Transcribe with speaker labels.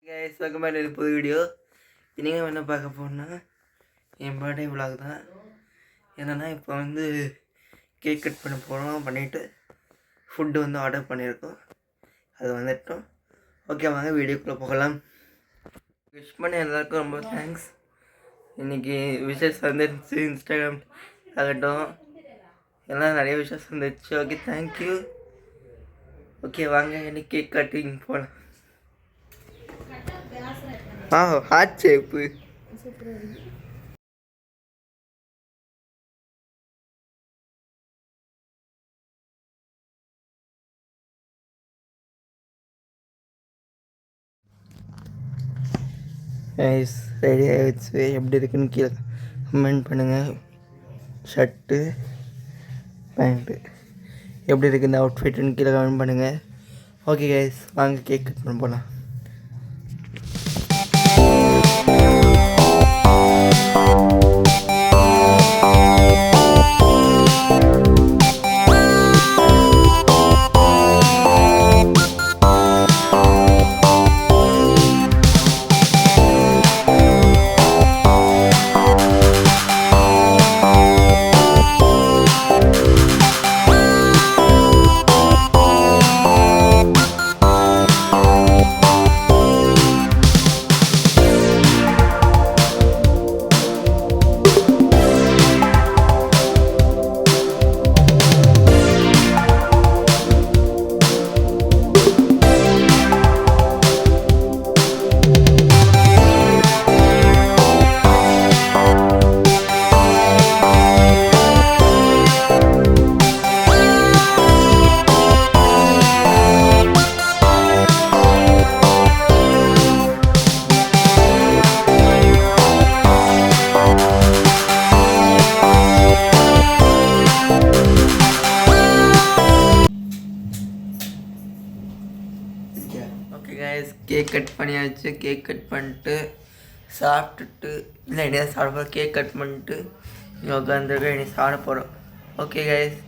Speaker 1: Guys welcome back to புது video. நீங்கள் என்ன பார்க்க போனால் என் பர்த்டே விலாக் தான். என்னென்னா இப்போ வந்து கேக் கட் பண்ண போகிறோம், பண்ணிவிட்டு ஃபுட்டு வந்து ஆர்டர் பண்ணியிருக்கோம். அது வந்துட்டோம். ஓகே, வாங்க வீடியோக்குள்ளே போகலாம். விஷ் பண்ண எல்லாருக்கும் ரொம்ப தேங்க்ஸ். இன்றைக்கி விஷஸ் வந்துருந்துச்சு, இன்ஸ்டாகிராம் ஆகட்டும் எல்லாம் நிறைய விஷஸ் வந்துருச்சு. Okay, thank you. ஓகே, வாங்க இன்னைக்கு கேக் கட்டிங் போகலாம். ஹார்ட் ஷேப்பு ரெடி ஆகிடுச்சு. எப்படி இருக்குன்னு கீழே கமெண்ட் பண்ணுங்கள். ஷர்ட்டு பேண்ட்டு எப்படி இருக்குது இந்த அவுட்ஃபிட்டுன்னு கீழே கமெண்ட் பண்ணுங்கள். ஓகே கைஸ், வாங்க கேக் கட் பண்ண போகலாம். ஓகே கைஸ், கேக் கட் பண்ணியாச்சு. கேக் கட் பண்ணிட்டு சாப்பிட்டுட்டு இல்லை இனிதான் சாப்பிட போகிறோம். கேக் கட் பண்ணிட்டு இங்கே உட்காந்துருக்க இனி சாப்பிட போகிறோம். Okay guys.